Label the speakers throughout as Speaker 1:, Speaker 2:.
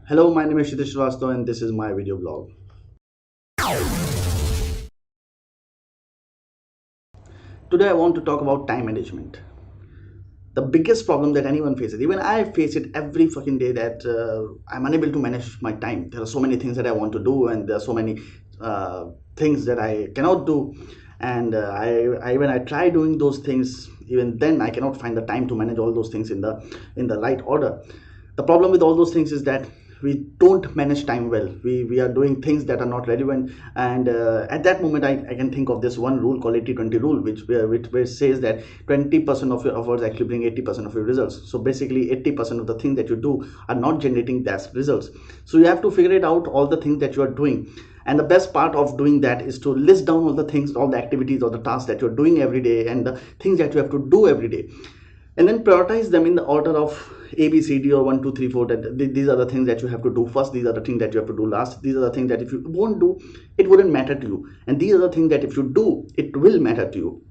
Speaker 1: Hello, my name is Shitiz Srivastava and this is my video blog. Today I want to talk about time management. The biggest problem that anyone faces, even I face it every fucking day, that I'm unable to manage my time. There are so many things that I want to do and there are so many things that I cannot do. And when I try doing those things, even then I cannot find the time to manage all those things in the right order. The problem with all those things is that we don't manage time well. We are doing things that are not relevant, and at that moment I can think of this one rule called 80-20 rule, which says that 20% of your efforts actually bring 80% of your results. So basically 80% of the things that you do are not generating that results. So you have to figure it out, all the things that you are doing. And the best part of doing that is to list down all the things, all the activities or the tasks that you're doing every day and the things that you have to do every day, and then prioritize them in the order of A, B, C, D, or 1, 2, 3, 4. These are the things that you have to do first. These are the things that you have to do last. These are the things that if you won't do, it wouldn't matter to you. And these are the things that if you do, it will matter to you.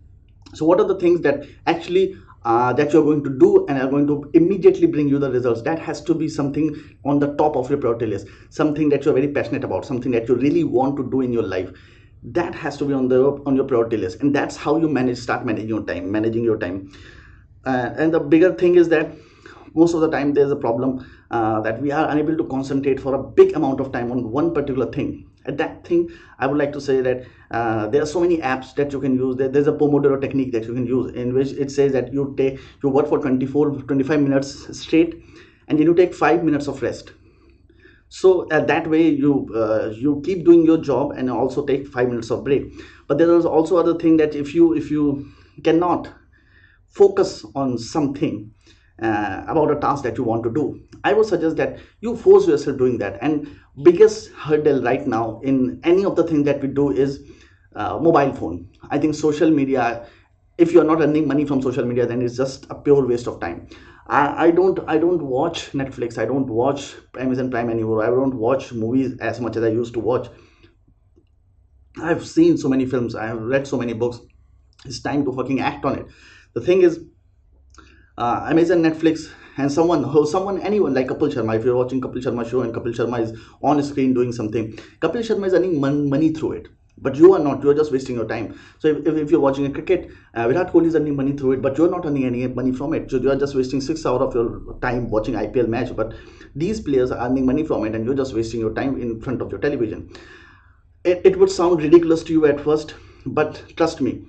Speaker 1: So what are the things that actually that you're going to do and are going to immediately bring you the results? That has to be something on the top of your priority list, something that you're very passionate about, something that you really want to do in your life. That has to be on your priority list, and that's how you start managing your time. And the bigger thing is that most of the time there's a problem that we are unable to concentrate for a big amount of time on one particular thing. At that thing, I would like to say that there are so many apps that you can use. There's a Pomodoro technique that you can use, in which it says that you work for 25 minutes straight, and then you take 5 minutes of rest. So that way you keep doing your job and also take 5 minutes of break. But there is also other thing that if you cannot focus on something about a task that you want to do, I would suggest that you force yourself doing that. And biggest hurdle right now in any of the things that we do is mobile phone. I think social media, if you're not earning money from social media, then it's just a pure waste of time. I don't watch Netflix, I don't watch Amazon Prime anymore, I don't watch movies as much as I used to watch. I've seen so many films, I have read so many books. It's time to fucking act on it. The thing is, Amazon, Netflix, and anyone like Kapil Sharma. If you're watching Kapil Sharma show and Kapil Sharma is on screen doing something, Kapil Sharma is earning money through it, but you are not. You are just wasting your time. So if you're watching a cricket, Virat Kohli is earning money through it, but you're not earning any money from it. So you are just wasting 6 hours of your time watching IPL match. But these players are earning money from it, and you're just wasting your time in front of your television. It would sound ridiculous to you at first, but trust me,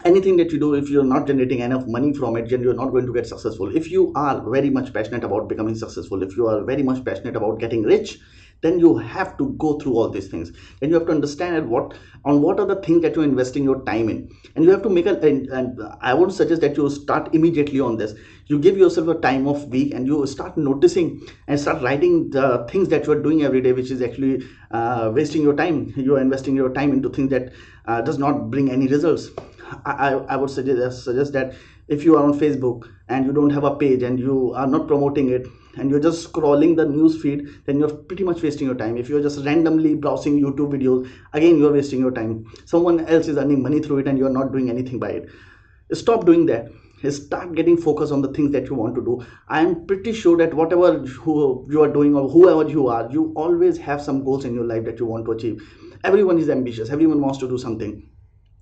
Speaker 1: anything that you do, if you're not generating enough money from it, then you're not going to get successful. If you are very much passionate about becoming successful, if you are very much passionate about getting rich, then you have to go through all these things. Then you have to understand what are the things that you're investing your time in, and you have to make and I would suggest that you start immediately on this. You give yourself a time of week and you start noticing and start writing the things that you are doing every day, which is actually wasting your time. You are investing your time into things that does not bring any results. I would suggest that if you are on Facebook and you don't have a page and you are not promoting it and you're just scrolling the news feed, then you're pretty much wasting your time. If you're just randomly browsing YouTube videos, again you're wasting your time. Someone else is earning money through it and you're not doing anything by it. Stop doing that. Start getting focused on the things that you want to do. I am pretty sure that whatever you are doing or whoever you are, you always have some goals in your life that you want to achieve. Everyone is ambitious. Everyone wants to do something.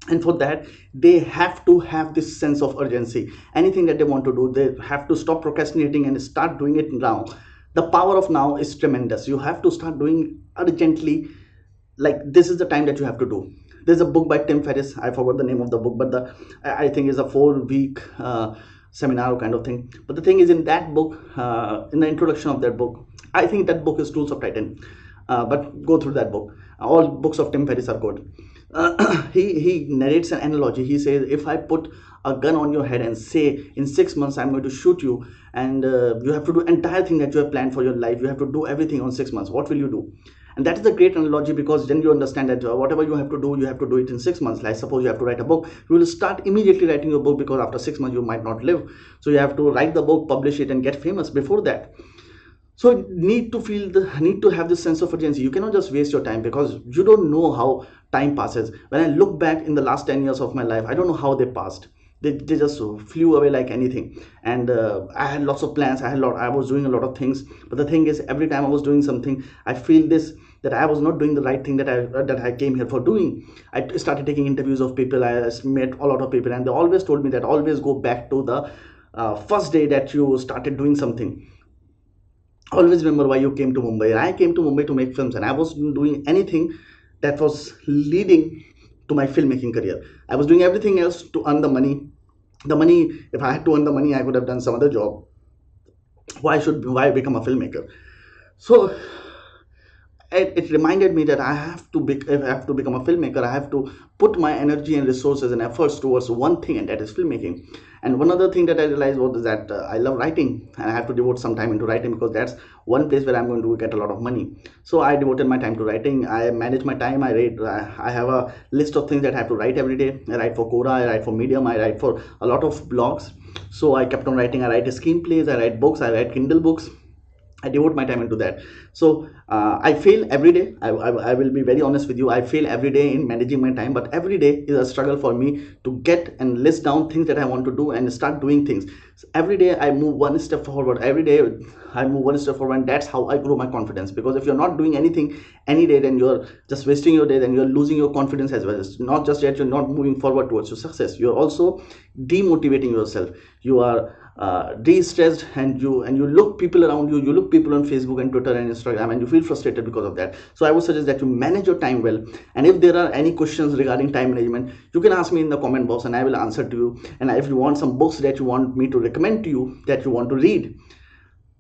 Speaker 1: And for that, they have to have this sense of urgency. Anything that they want to do, they have to stop procrastinating and start doing it now. The power of now is tremendous. You have to start doing urgently. Like, this is the time that you have to do. There's a book by Tim Ferriss. I forgot the name of the book, but I think it's a 4-week seminar kind of thing. But the thing is, in that book, in the introduction of that book, I think that book is Tools of Titan. But go through that book. All books of Tim Ferriss are good. He narrates an analogy. He says, if I put a gun on your head and say in 6 months I'm going to shoot you, and you have to do entire thing that you have planned for your life, you have to do everything on 6 months, what will you do? And that is a great analogy, because then you understand that whatever you have to do it in 6 months. Like, suppose you have to write a book, you will start immediately writing your book, because after 6 months you might not live. So you have to write the book, publish it, and get famous before that. So need to have this sense of urgency. You cannot just waste your time, because you don't know how time passes. When I look back in the last 10 years of my life, I don't know how they passed. they just flew away like anything. And I had lots of plans, I was doing a lot of things, but the thing is, every time I was doing something, I feel this, that I was not doing the right thing that I came here for doing. I started taking interviews of people, I met a lot of people, and they always told me that always go back to the first day that you started doing something. Always remember why you came to Mumbai. I came to Mumbai to make films, and I was doing anything that was leading to my filmmaking career. I was doing everything else to earn the money. The money, if I had to earn the money, I could have done some other job. Why become a filmmaker? So it reminded me that if I have to become a filmmaker, I have to put my energy and resources and efforts towards one thing, and that is filmmaking. And one other thing that I realized was that I love writing, and I have to devote some time into writing, because that's one place where I'm going to get a lot of money. So I devoted my time to writing. I manage my time. I have a list of things that I have to write every day. I write for Quora, I write for Medium, I write for a lot of blogs. So I kept on writing. I write screenplays, I write books, I write Kindle books. I devote my time into that. So I fail every day. I will be very honest with you. I fail every day in managing my time, but every day is a struggle for me to get and list down things that I want to do and start doing things. So every day I move one step forward. Every day I move one step forward, and that's how I grow my confidence. Because if you're not doing anything any day, then you're just wasting your day, then you're losing your confidence as well. It's not just that you're not moving forward towards your success, you're also demotivating yourself. You are de-stressed, and you look people around you, look people on Facebook and Twitter and Instagram, and you feel frustrated because of that. So I would suggest that you manage your time well. And if there are any questions regarding time management, you can ask me in the comment box, and I will answer to you. And if you want some books that you want me to recommend to you, that you want to read,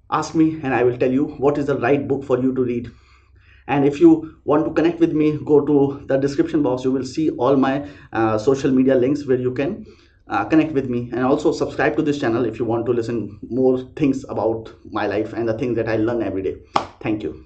Speaker 1: ask me, and I will tell you what is the right book for you to read. And if you want to connect with me, go to the description box. You will see all my social media links where you can connect with me. And also subscribe to this channel if you want to listen more things about my life and the things that I learn every day. Thank you.